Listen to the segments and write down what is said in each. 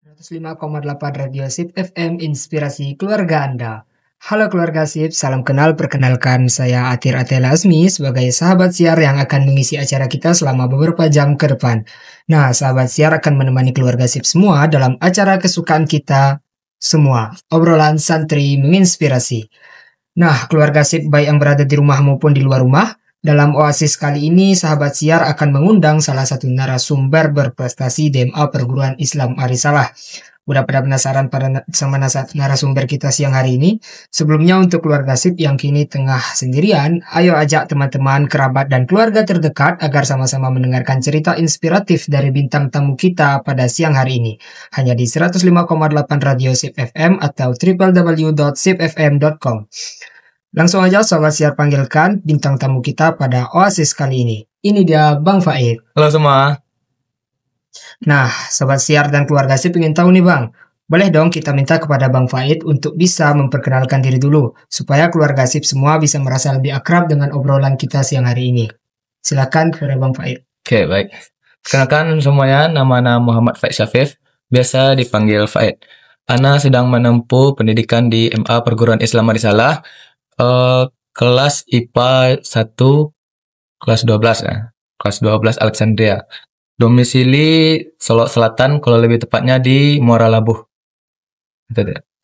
105,8 Radio Sip FM Inspirasi Keluarga Anda. Halo keluarga Sip, salam kenal. Perkenalkan saya Atir Atela Asmi sebagai sahabat siar yang akan mengisi acara kita selama beberapa jam ke depan. Nah, sahabat siar akan menemani keluarga Sip semua dalam acara kesukaan kita semua, obrolan santri menginspirasi. Nah, keluarga Sip baik yang berada di rumah maupun di luar rumah, dalam Oasis kali ini, sahabat siar akan mengundang salah satu narasumber berprestasi DMA Perguruan Islam Arisalah. Udah pada penasaran sama narasumber kita siang hari ini? Sebelumnya untuk keluarga Sip yang kini tengah sendirian, ayo ajak teman-teman, kerabat, dan keluarga terdekat agar sama-sama mendengarkan cerita inspiratif dari bintang tamu kita pada siang hari ini. Hanya di 105,8 Radio Sip FM atau www.sipfm.com. Langsung aja sobat siar panggilkan bintang tamu kita pada Oasis kali ini. Ini dia Bang Faid. Halo semua. Nah, sobat siar dan keluarga Sip ingin tahu nih Bang. Boleh dong kita minta kepada Bang Faid untuk bisa memperkenalkan diri dulu. Supaya keluarga Sip semua bisa merasa lebih akrab dengan obrolan kita siang hari ini. Silakan kepada Bang Faid. Oke, baik. Perkenalkan semuanya, nama Muhammad Faid Syafif. Biasa dipanggil Faid. Ana sedang menempuh pendidikan di MA Perguruan Islam Arisalah. Kelas IPA 1 kelas 12 ya. Kelas 12 Alexandria. Domisili Solok Selatan, kalau lebih tepatnya di Muara Labuh.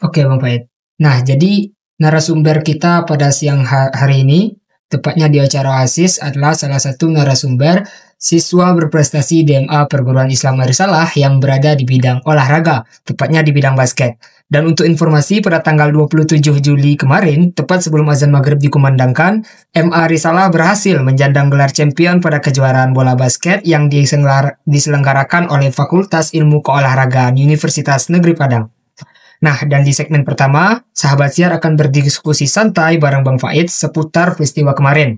Oke Bang Faid. Nah, jadi narasumber kita pada siang hari ini, tepatnya di acara Oasis, adalah salah satu narasumber siswa berprestasi DMA Perguruan Islam Arisalah yang berada di bidang olahraga, tepatnya di bidang basket. Dan untuk informasi, pada tanggal 27 Juli kemarin, tepat sebelum azan maghrib dikumandangkan, MA Arisalah berhasil menjandang gelar champion pada kejuaraan bola basket yang diselenggarakan oleh Fakultas Ilmu Keolahragaan Universitas Negeri Padang. Nah, dan di segmen pertama, sahabat siar akan berdiskusi santai bareng Bang Faid seputar peristiwa kemarin.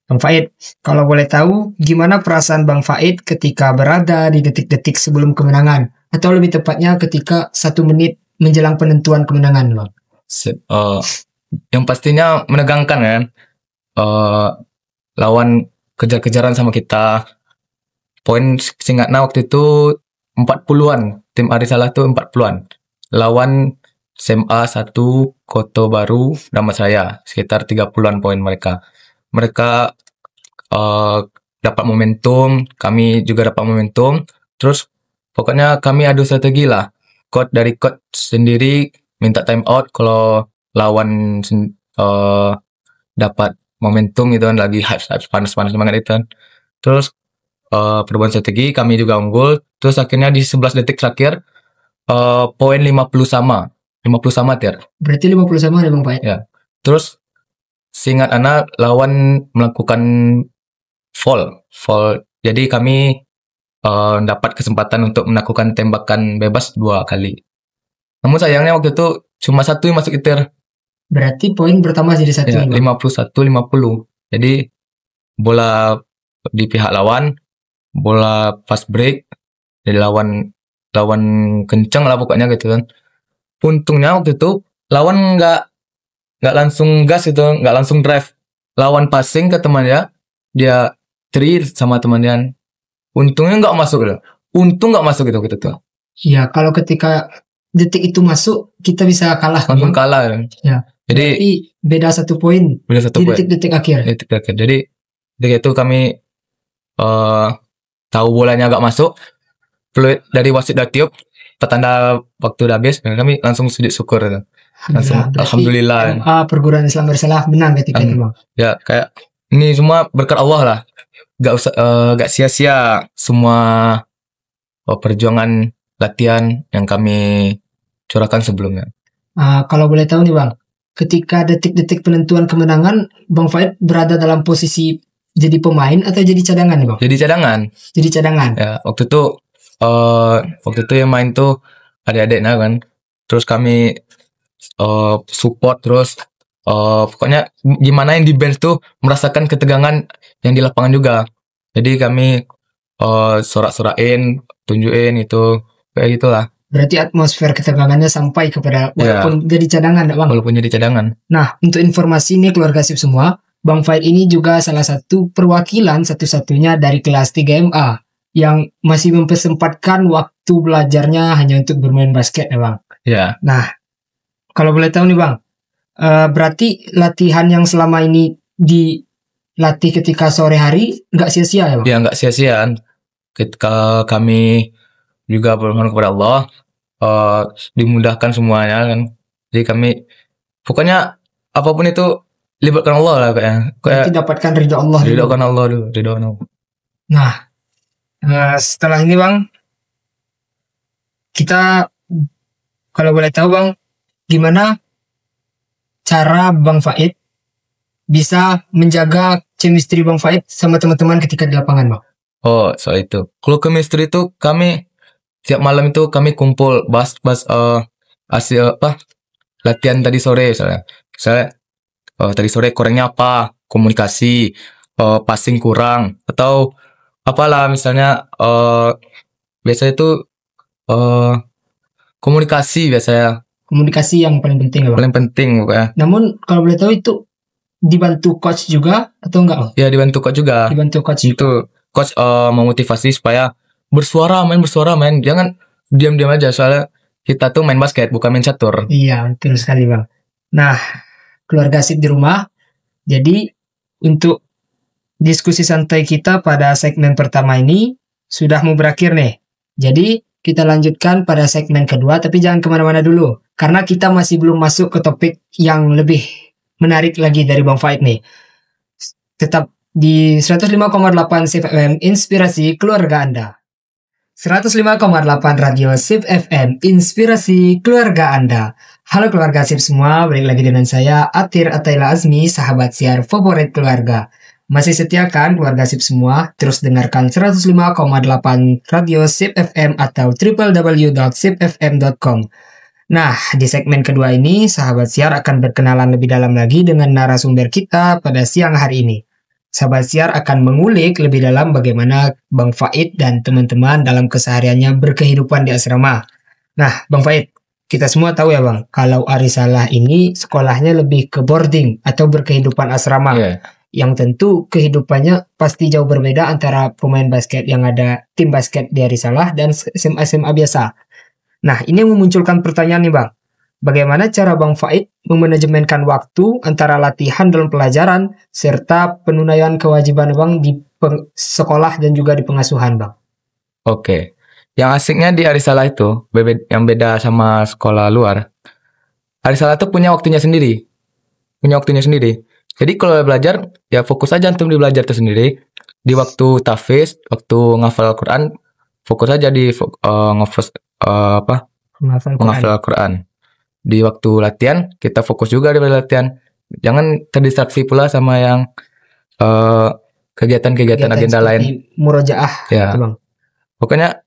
Bang Faid, kalau boleh tahu, gimana perasaan Bang Faid ketika berada di detik-detik sebelum kemenangan? Atau lebih tepatnya ketika 1 menit menjelang penentuan kemenangan, Bang? Yang pastinya menegangkan kan. Lawan kejar-kejaran sama kita. Poin singkatnya waktu itu 40-an. Tim Arisalah tuh 40-an. Lawan SMA 1 Koto Baru Damansaya. Sekitar 30-an poin mereka. Mereka dapat momentum. Kami juga dapat momentum. Terus pokoknya kami adu strategi lah. Coach sendiri minta time out kalau lawan dapat momentum gitu kan, lagi hype panas-panas banget itu kan. Terus perubahan strategi, kami juga unggul. Terus akhirnya di 11 detik terakhir poin 50 sama Tir. Berarti 50 sama ya Bang Faid? Ya. Terus seingat anak lawan melakukan fall. Jadi kami dapat kesempatan untuk melakukan tembakan bebas 2 kali. Namun sayangnya waktu itu cuma 1 yang masuk Tir. Berarti poin pertama jadi 1 ya, 51-50. Jadi bola di pihak lawan, bola fast break, jadi lawan kenceng lah pokoknya gitu kan. Untungnya waktu itu lawan nggak langsung gas gitu, nggak langsung drive. Lawan passing ke temannya, dia three sama temannya. Untungnya nggak masuk gitu. Untung nggak masuk gitu tuh. Iya, kalau ketika detik itu masuk, kita bisa kalah. Langsung kalah. Ya. Jadi beda 1 poin. Beda 1 di poin. Detik-detik akhir. Jadi ketika itu kami tahu bolanya agak masuk. Fluid dari wasit udah tiup, petanda waktu udah habis, kami langsung sujud syukur. Langsung alhamdulillah. Perguruan Islam Arisalah menang ketika itu Bang. Ya, kayak ini semua berkat Allah lah. Gak sia-sia semua perjuangan latihan yang kami curahkan sebelumnya. Kalau boleh tahu nih Bang, ketika detik-detik penentuan kemenangan, Bang Faid berada dalam posisi jadi pemain atau jadi cadangan nih Bang? Jadi cadangan. Ya, waktu itu yang main tuh adik-adiknya kan. Terus kami support terus. Pokoknya gimana yang di bench tuh merasakan ketegangan yang di lapangan juga. Jadi kami sorak-sorakin, tunjukin itu kayak gitulah. Berarti atmosfer ketegangannya sampai kepada walaupun jadi cadangan, Bang. Walaupun jadi cadangan. Nah, untuk informasi ini keluarga Sip semua, Bang Faid ini juga salah satu perwakilan satu-satunya dari kelas 3 MA yang masih mempersempatkan waktu belajarnya hanya untuk bermain basket ya Bang. Ya, Nah, kalau boleh tahu nih Bang, berarti latihan yang selama ini dilatih ketika sore hari nggak sia-sia ya Bang? ya nggak sia-sia. Ketika kami juga bermohon kepada Allah, eh, dimudahkan semuanya kan. Jadi kami pokoknya apapun itu libatkan Allah lah kayak Berarti dapatkan ridho Allah dulu. ridhokan Allah dulu, ridhokan Allah. Nah, setelah ini Bang, kita kalau boleh tahu Bang, gimana cara Bang Faid bisa menjaga chemistry Bang Faid sama teman-teman ketika di lapangan Bang? Oh, soal itu. Kalau chemistry itu kami tiap malam itu kami kumpul bahas hasil latihan tadi sore misalnya. Tadi sore kurangnya apa? Komunikasi, passing kurang atau apalah misalnya biasanya itu eh komunikasi biasanya Komunikasi yang paling penting ya Bang. paling penting pokoknya. Namun kalau boleh tahu itu dibantu coach juga atau enggak Bang? Ya dibantu coach juga. Dibantu coach juga. Itu coach memotivasi supaya bersuara main, jangan diam-diam aja soalnya kita tuh main basket bukan main catur. Iya, betul sekali Bang. Nah, keluarga sip di rumah. Jadi untuk diskusi santai kita pada segmen pertama ini sudah mau berakhir nih. Jadi kita lanjutkan pada segmen kedua, tapi jangan kemana-mana dulu. Karena kita masih belum masuk ke topik yang lebih menarik lagi dari Bang Faid nih. Tetap di 105,8 SIP FM Inspirasi Keluarga Anda. 105,8 Radio SIP FM Inspirasi Keluarga Anda. Halo keluarga SIP semua, balik lagi dengan saya Atir Ataila Azmi, sahabat siar favorit keluarga. Masih setia kan keluarga SIP semua? Terus dengarkan 105,8 Radio SIP FM atau www.sipfm.com. Nah, di segmen kedua ini, sahabat siar akan berkenalan lebih dalam lagi dengan narasumber kita pada siang hari ini. Sahabat siar akan mengulik lebih dalam bagaimana Bang Faid dan teman-teman dalam kesehariannya berkehidupan di asrama. Nah, Bang Faid, kita semua tahu ya Bang, kalau Arisalah ini sekolahnya lebih ke boarding atau berkehidupan asrama. Yeah. Yang tentu kehidupannya pasti jauh berbeda antara pemain basket yang ada tim basket di Arisalah dan SMA biasa. Nah, ini memunculkan pertanyaan nih Bang. Bagaimana cara Bang Faid memanajemenkan waktu antara latihan dalam pelajaran serta penunaian kewajiban Bang di sekolah dan juga di pengasuhan Bang? Oke. Yang asiknya di Arisalah itu, yang beda sama sekolah luar. Arisalah tuh punya waktunya sendiri. Jadi kalau belajar, ya fokus aja untuk di belajar itu sendiri. Di waktu tahfiz, waktu ngafal Al-Quran, fokus aja di menghafal Al-Quran. Di waktu latihan, kita fokus juga di latihan. Jangan terdistraksi pula sama yang kegiatan-kegiatan agenda lain. Murojaah, ya. Bang. Pokoknya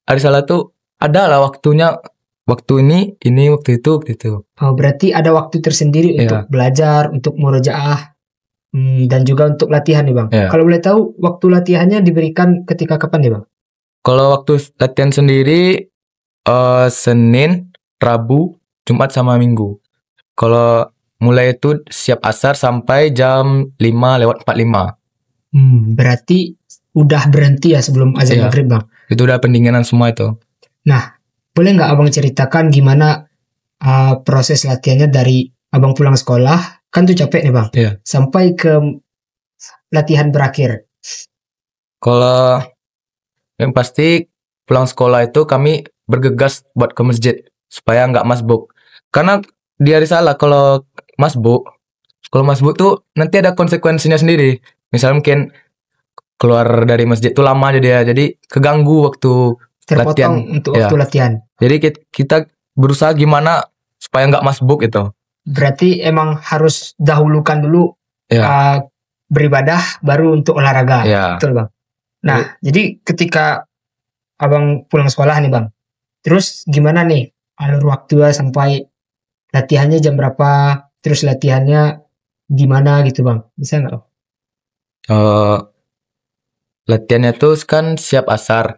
Arisalah tuh ada lah waktunya. Waktu ini, waktu itu, gitu. Oh, berarti ada waktu tersendiri untuk belajar, untuk murojaah, dan juga untuk latihan nih Bang. Kalau boleh tahu, waktu latihannya diberikan ketika kapan nih Bang? Kalau waktu latihan sendiri, Senin, Rabu, Jumat sama Minggu. Kalau mulai itu siap asar sampai jam 5:45. Berarti udah berhenti ya sebelum azan maghrib Bang? Itu udah pendinginan semua itu. Nah, boleh nggak Abang ceritakan gimana proses latihannya dari Abang pulang sekolah, kan tuh capek nih Bang, sampai ke latihan berakhir? Kalau yang pasti pulang sekolah itu kami bergegas buat ke masjid supaya nggak masbuk. Karena di Arisalah kalau masbuk tuh nanti ada konsekuensinya sendiri. Misalnya mungkin keluar dari masjid tuh lama jadi keganggu waktu terpotong latihan. Untuk waktu latihan. Jadi kita berusaha gimana supaya nggak masbuk itu. Berarti emang harus dahulukan dulu beribadah baru untuk olahraga. Betul Bang. Nah, jadi ketika Abang pulang sekolah nih Bang, terus gimana nih alur waktu sampai latihannya jam berapa, terus latihannya gimana gitu Bang, bisa nggak? Latihannya tuh kan siap asar,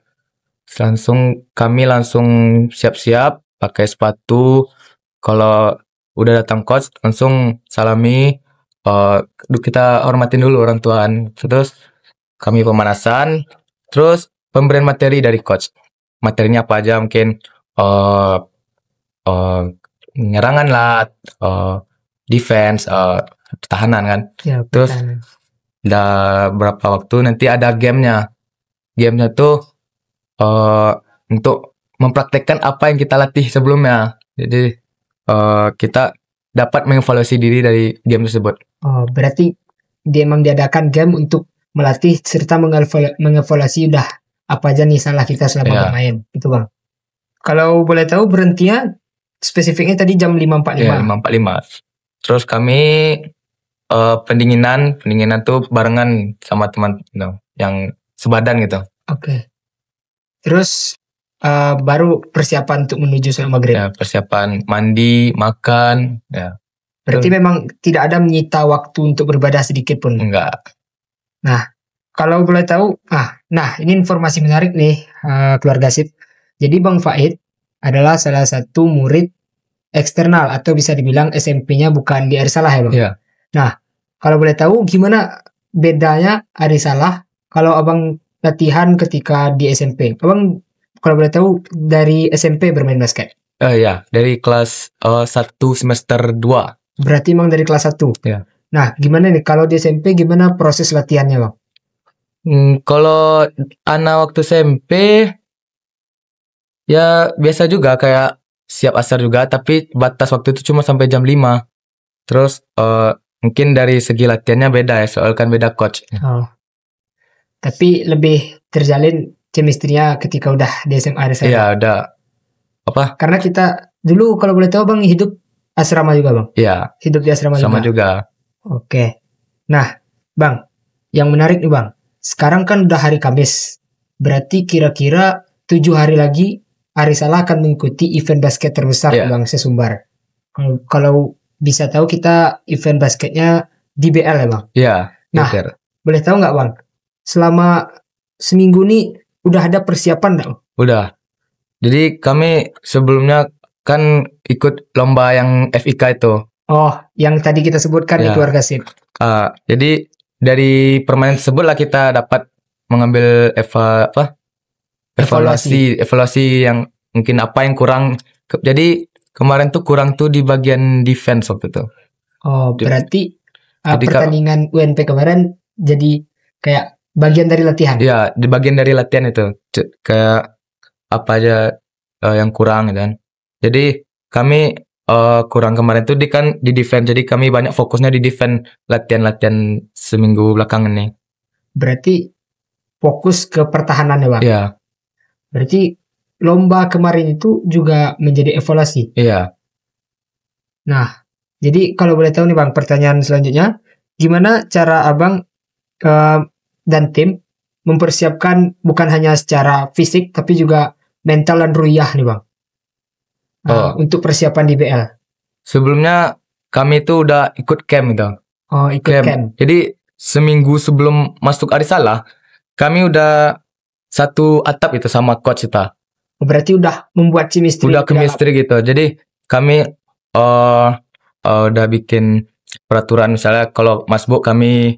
kami langsung siap-siap pakai sepatu. Kalau udah datang coach langsung salami, kita hormatin dulu orang tuaan. Terus kami pemanasan, terus pemberian materi dari coach. Materinya apa aja mungkin eh penyerangan lah, defense, pertahanan kan. Ya, Terus pertahanan. udah berapa waktu nanti ada gamenya. Gamenya tuh untuk mempraktekkan apa yang kita latih sebelumnya. Jadi kita dapat mengevaluasi diri dari game tersebut. Oh, berarti dia emang diadakan game untuk melatih serta mengevaluasi udah apa aja nih salah kita selama Ya. bermain, gitu bang. Kalau boleh tahu berhentinya spesifiknya tadi jam 5.45. Ya, 5.45. Terus kami pendinginan tuh barengan sama teman yang sebadan gitu. Oke. Terus baru persiapan untuk menuju sholat maghrib. Ya, persiapan mandi, makan, ya. Berarti memang tidak ada menyita waktu untuk beribadah sedikit pun. Enggak. Kalau boleh tahu, ini informasi menarik nih, keluarga Sip. Jadi Bang Faid adalah salah satu murid eksternal atau bisa dibilang SMP-nya bukan di Arisalah ya Bang? Iya. Nah, kalau boleh tahu gimana bedanya Arisalah kalau Abang latihan ketika di SMP? Abang kalau boleh tahu dari SMP bermain basket? Ya, dari kelas 1 semester 2. Berarti emang dari kelas 1? Iya. Nah, gimana nih kalau di SMP gimana proses latihannya Bang? Kalau anak waktu SMP ya biasa juga kayak siap asar juga, tapi batas waktu itu cuma sampai jam 5. Terus mungkin dari segi latihannya beda ya, soal kan beda coach. Oh. Tapi lebih terjalin chemistry-nya ketika udah di SMA ada saya. Iya, udah apa? Karena kita dulu kalau boleh tahu Bang hidup asrama juga Bang. Iya, Hidup di asrama sama juga. Oke. Nah, Bang, yang menarik nih Bang. Sekarang kan udah hari Kamis. Berarti kira-kira 7 hari lagi Arisalah akan mengikuti event basket terbesar Bang sesumbar. Kalau bisa tahu kita event basketnya di BL ya Bang? Iya. Nah, boleh tahu nggak Bang? Selama seminggu nih udah ada persiapan nggak? Udah. Jadi kami sebelumnya kan ikut lomba yang FIK itu. Oh, yang tadi kita sebutkan di keluarga Sip. Jadi dari permainan tersebut lah kita dapat mengambil evaluasi yang mungkin apa yang kurang. Jadi kemarin tuh kurang tuh di bagian defense waktu itu. Oh, berarti pertandingan UNP kemarin jadi kayak bagian dari latihan. Iya, di bagian dari latihan itu kayak apa aja yang kurang gitu kan. Jadi kami kurang kemarin tuh di defense, jadi kami banyak fokusnya di defense latihan seminggu belakangan nih. Berarti fokus ke pertahanan ya Bang? Iya. Berarti lomba kemarin itu juga menjadi evaluasi? Iya. Nah, jadi kalau boleh tahu nih Bang, pertanyaan selanjutnya, gimana cara Abang dan tim mempersiapkan bukan hanya secara fisik tapi juga mental dan ruyah nih Bang? Untuk persiapan di BL. Sebelumnya kami tuh udah ikut camp gitu. Oh, ikut camp. Jadi seminggu sebelum masuk Arisalah, kami udah satu atap itu sama coach kita. Berarti udah membuat chemistry. Udah chemistry gitu. Jadi kami udah bikin peraturan, misalnya kalau masbuk kami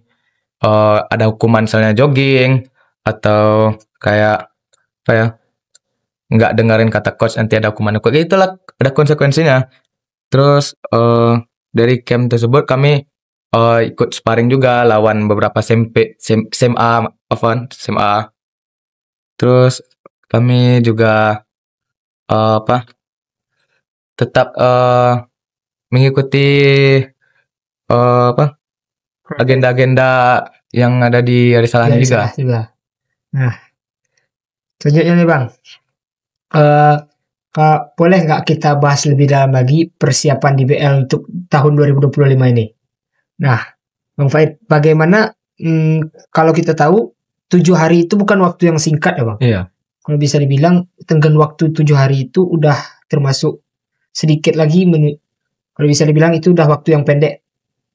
ada hukuman misalnya jogging atau kayak apa ya, nggak dengerin kata coach nanti ada hukuman. Kayak itulah, ada konsekuensinya. Terus dari camp tersebut kami ikut sparring juga lawan beberapa SMA. Terus kami juga tetap mengikuti agenda-agenda yang ada di Arisalah juga. Nah, selanjutnya nih Bang, boleh nggak kita bahas lebih dalam lagi persiapan di BL untuk tahun 2025 ini? Nah, Bang Faid, bagaimana kalau kita tahu 7 hari itu bukan waktu yang singkat ya Bang? Iya. Kalau bisa dibilang tenggang waktu 7 hari itu udah termasuk sedikit lagi, kalau bisa dibilang itu udah waktu yang pendek.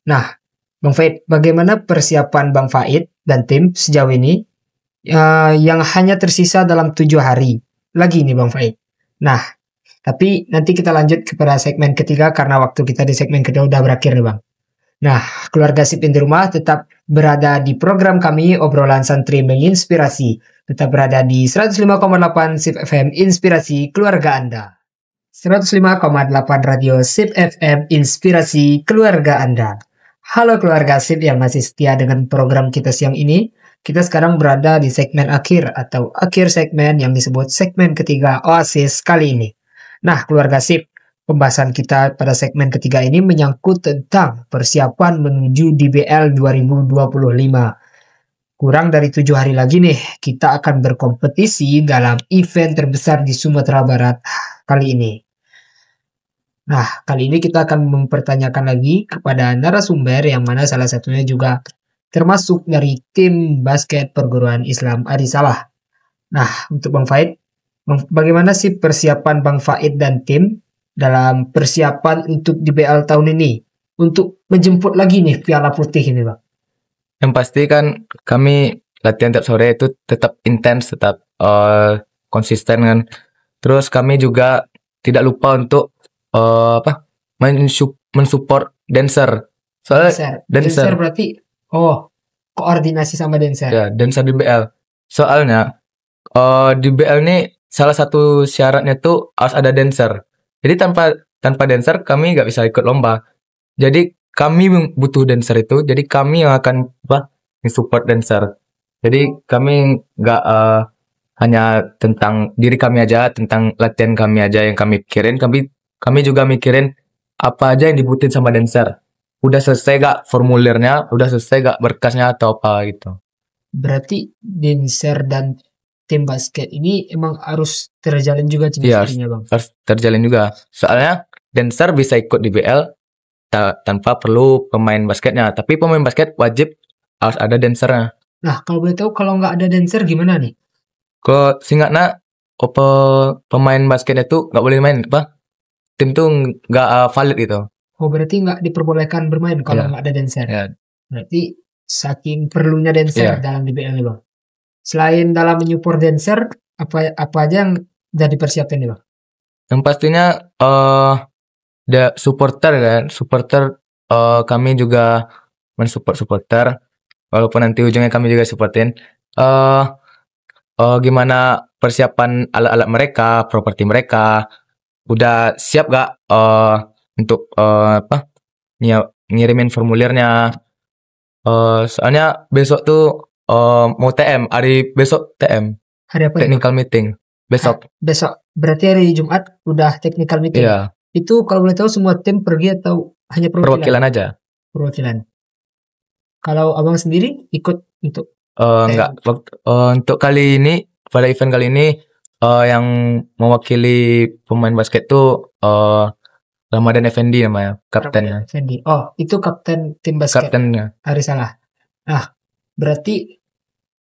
Nah, Bang Faid, bagaimana persiapan Bang Faid dan tim sejauh ini yang hanya tersisa dalam 7 hari lagi nih Bang Faid? Nah, tapi nanti kita lanjut kepada segmen ketiga karena waktu kita di segmen kedua udah berakhir nih Bang. Nah, keluarga Sip di rumah tetap berada di program kami Obrolan Santri Menginspirasi Tetap berada di 105,8 SIP FM Inspirasi Keluarga Anda. 105,8 Radio SIP FM Inspirasi Keluarga Anda. Halo keluarga SIP yang masih setia dengan program kita siang ini. Kita sekarang berada di segmen akhir atau akhir segmen yang disebut segmen ketiga Oasis kali ini. Nah keluarga SIP, pembahasan kita pada segmen ketiga ini menyangkut tentang persiapan menuju DBL 2025. Kurang dari 7 hari lagi nih, kita akan berkompetisi dalam event terbesar di Sumatera Barat kali ini. Nah, kali ini kita akan mempertanyakan lagi kepada narasumber yang mana salah satunya juga termasuk dari tim basket perguruan Islam Arisalah. Nah, untuk Bang Faid, bagaimana sih persiapan Bang Faid dan tim dalam persiapan untuk DBL tahun ini? Untuk menjemput lagi nih Piala Putih ini, Bang. Yang pasti kan kami latihan tiap sore itu tetap intens, tetap konsisten kan. Terus kami juga tidak lupa untuk mensupport dancer. Soalnya dancer berarti koordinasi sama dancer. Ya, dancer DBL. Soalnya DBL ini salah satu syaratnya tuh harus ada dancer. Jadi tanpa dancer kami nggak bisa ikut lomba. Jadi kami butuh dancer itu, jadi kami yang akan support dancer. Jadi kami nggak hanya tentang diri kami aja, tentang latihan kami aja yang kami pikirin. Kami juga mikirin apa aja yang dibutuhin sama dancer. Udah selesai gak formulirnya, udah selesai gak berkasnya atau apa gitu. Berarti dancer dan tim basket ini emang harus terjalin juga chemistry-nya, Bang? Harus terjalin juga. Soalnya dancer bisa ikut DBL tanpa perlu pemain basketnya. Tapi pemain basket wajib harus ada dancernya. Nah, kalau boleh tahu kalau nggak ada dancer gimana nih? Kalau singkatnya pemain basketnya tuh nggak boleh main, tim tuh nggak valid gitu. Oh, berarti nggak diperbolehkan bermain kalau nggak ada dancer. Berarti saking perlunya dancer dalam DBL nih, Bang. Selain dalam menyupport dancer, apa aja yang udah dipersiapkan nih, Bang? Yang pastinya ada supporter kami juga mensupport supporter, walaupun nanti ujungnya kami juga supportin. Gimana persiapan alat-alat mereka, properti mereka, udah siap gak untuk ngirimin formulirnya. Soalnya besok tuh mau TM, hari besok TM. Hari apa? Technical meeting besok. Besok berarti hari Jumat udah technical meeting. Iya. Itu kalau boleh tahu semua tim pergi atau hanya perwakilan aja? Perwakilan. Kalau abang sendiri ikut untuk? Enggak. Untuk kali ini, pada event kali ini, yang mewakili pemain basket tuh Ramadan Effendi namanya, kaptennya. Effendi. Oh, itu kapten tim basket. Kaptennya. Arisalah. Nah, berarti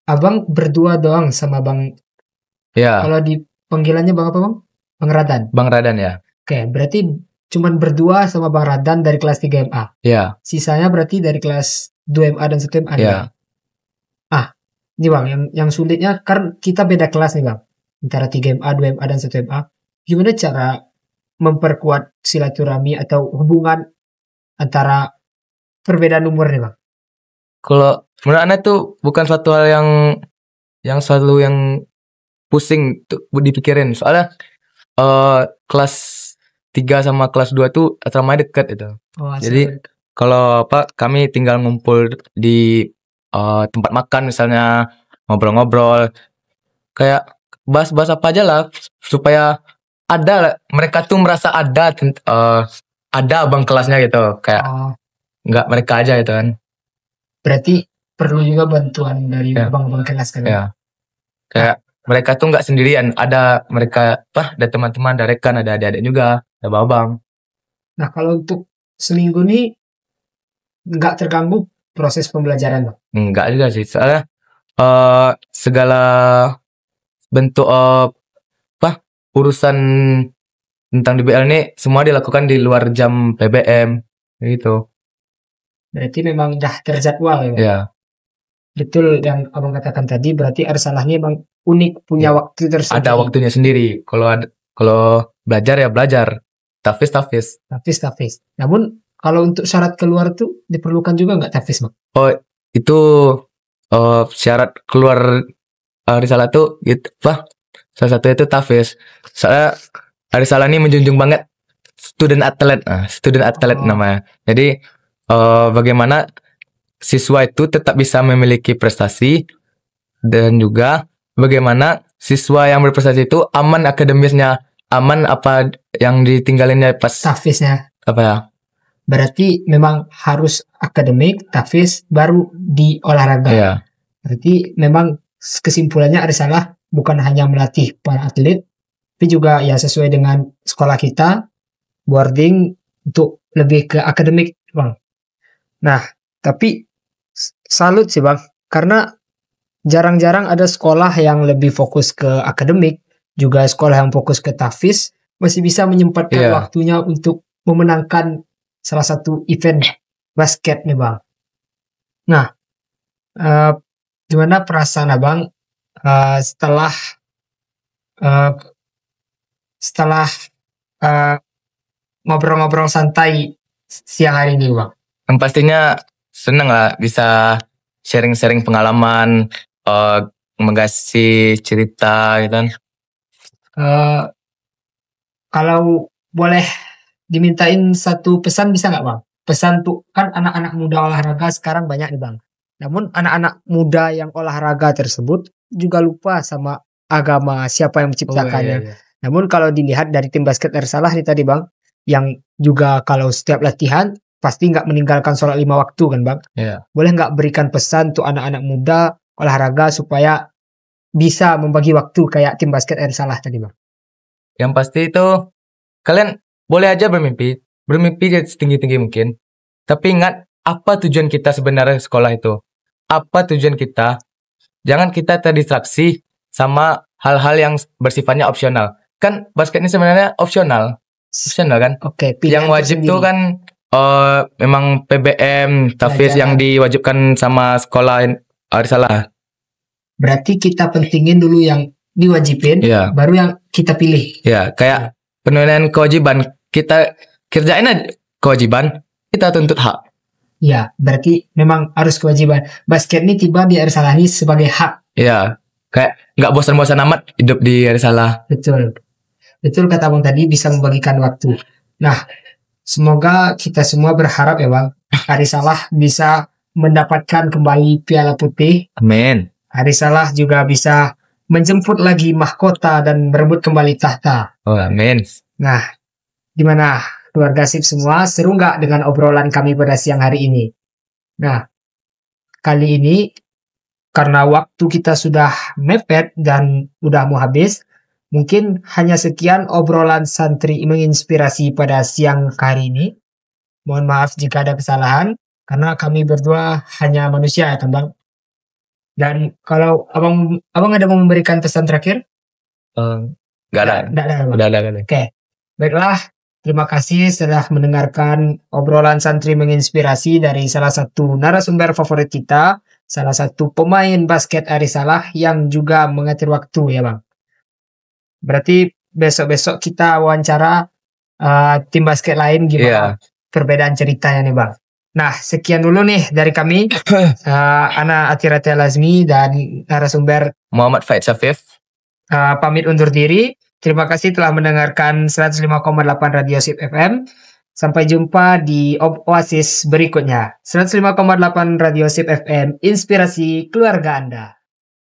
abang berdua doang sama Bang. Ya. Kalau di panggilannya Bang apa, Bang? Bang Radan. Bang Radan ya. Oke, berarti cuman berdua sama Bang Radan dari kelas 3 MA. Iya. Sisanya berarti dari kelas 2 MA dan 1 MA. Iya. Ini Bang, yang sulitnya kan kita beda kelas nih, Bang. Antara 3 MA, 2 MA dan 1 MA. Gimana cara memperkuat silaturahmi atau hubungan antara perbedaan umur nih, Bang? Kalau menurut Anda tuh bukan suatu hal yang selalu yang pusing tuh dipikirin. Soalnya kelas 3 sama kelas 2 tuh asramanya dekat itu. Jadi kalau kami tinggal ngumpul di tempat makan misalnya, ngobrol-ngobrol, kayak bahas-bahas apa aja lah supaya ada mereka tuh merasa ada abang kelasnya gitu, kayak nggak mereka aja gitu kan. Berarti perlu juga bantuan dari abang-abang kelas kan? Ya. Kayak mereka tuh nggak sendirian, ada mereka ada teman-teman, ada rekan, ada adik-adik juga, ada babang. Nah kalau untuk seminggu nih nggak terganggu proses pembelajaran, Bang? Enggak juga sih, soalnya segala bentuk urusan tentang DBL ini semua dilakukan di luar jam PBM gitu. Berarti memang udah terjadwal ya, Bang? Iya. Betul yang abang katakan tadi, berarti Arisalahnya emang unik, punya waktu tersendiri. Ada waktunya sendiri. Kalau belajar ya belajar, tafis. Namun kalau untuk syarat keluar tuh diperlukan juga nggak tafis, Bang? Oh, itu syarat keluar Arisalah tuh gitu apa? Salah satu itu Tafis. Soalnya Arisalah ini menjunjung banget student atlet Oh. namanya. Jadi bagaimana siswa itu tetap bisa memiliki prestasi dan juga bagaimana siswa yang berprestasi itu aman akademisnya, aman apa yang ditinggalinnya pas Tafisnya. apa ya? Berarti memang harus akademik, tafis, baru di olahraga. Iya. Berarti memang kesimpulannya Arisalah bukan hanya melatih para atlet, tapi juga ya sesuai dengan sekolah kita, boarding untuk lebih ke akademik, Bang. Nah, tapi salut sih, Bang, karena jarang-jarang ada sekolah yang lebih fokus ke akademik, juga sekolah yang fokus ke tafis, masih bisa menyempatkan Iya. waktunya untuk memenangkan salah satu event basket nih, Bang. Nah, eh, gimana perasaan Abang setelah eh, setelah eh, ngobrol-ngobrol santai siang hari ini, Bang? Yang pastinya seneng lah bisa sharing-sharing pengalaman, menggasih cerita gitu kan. Eh, kalau boleh dimintain satu pesan bisa nggak, Bang? Pesan tuh kan anak-anak muda olahraga sekarang banyak nih, Bang. Namun anak-anak muda yang olahraga tersebut juga lupa sama agama, siapa yang menciptakannya. iya. Namun kalau dilihat dari tim basket Ersalah nih tadi, Bang, yang juga kalau setiap latihan pasti nggak meninggalkan sholat 5 waktu kan, Bang. Iya. Boleh nggak berikan pesan untuk anak-anak muda olahraga supaya bisa membagi waktu kayak tim basket Ersalah tadi, Bang? Yang pasti itu kalian boleh aja bermimpi setinggi-tinggi mungkin. Tapi ingat apa tujuan kita sebenarnya sekolah itu? Apa tujuan kita? Jangan kita terdistraksi sama hal-hal yang bersifatnya opsional. Kan basket ini sebenarnya opsional kan? Oke, Yang wajib tuh kan memang PBM, tafis Pelajaran. yang diwajibkan sama sekolah Arisalah. Berarti kita pentingin dulu yang diwajibin, Iya. baru yang kita pilih. Ya, kayak penilaian kewajiban. Kita kerjain aja kewajiban, kita tuntut hak. Ya, berarti memang harus kewajiban. Basket ini tiba di Arisalah ini sebagai hak. Iya, kayak nggak bosan-bosan amat hidup di Arisalah. Betul. Betul kata Bang tadi, bisa membagikan waktu. Nah, semoga kita semua berharap ya, Bang, Arisalah bisa mendapatkan kembali Piala Putih. Amin. Arisalah juga bisa menjemput lagi mahkota dan merebut kembali tahta. Oh, amin. Nah, gimana keluarga Sip semua? Seru nggak dengan obrolan kami pada siang hari ini? Nah, kali ini karena waktu kita sudah mepet dan udah mau habis, mungkin hanya sekian obrolan santri menginspirasi pada siang hari ini. Mohon maaf jika ada kesalahan, karena kami berdua hanya manusia ya kan, Bang? Dan kalau abang ada mau memberikan pesan terakhir? Nggak ada. Nggak ada, Bang. Udah ada. Oke, baiklah. Terima kasih sudah mendengarkan obrolan santri menginspirasi dari salah satu narasumber favorit kita, salah satu pemain basket Arisalah yang juga mengatur waktu ya, Bang. Berarti besok-besok kita wawancara tim basket lain gimana perbedaan ceritanya nih, Bang. Nah, sekian dulu nih dari kami. Ana Atirate Lazmi dan narasumber Muhammad Faid Syafif. Pamit undur diri. Terima kasih telah mendengarkan 105,8 Radio Sip FM. Sampai jumpa di Oasis berikutnya. 105,8 Radio Sip FM, inspirasi keluarga Anda.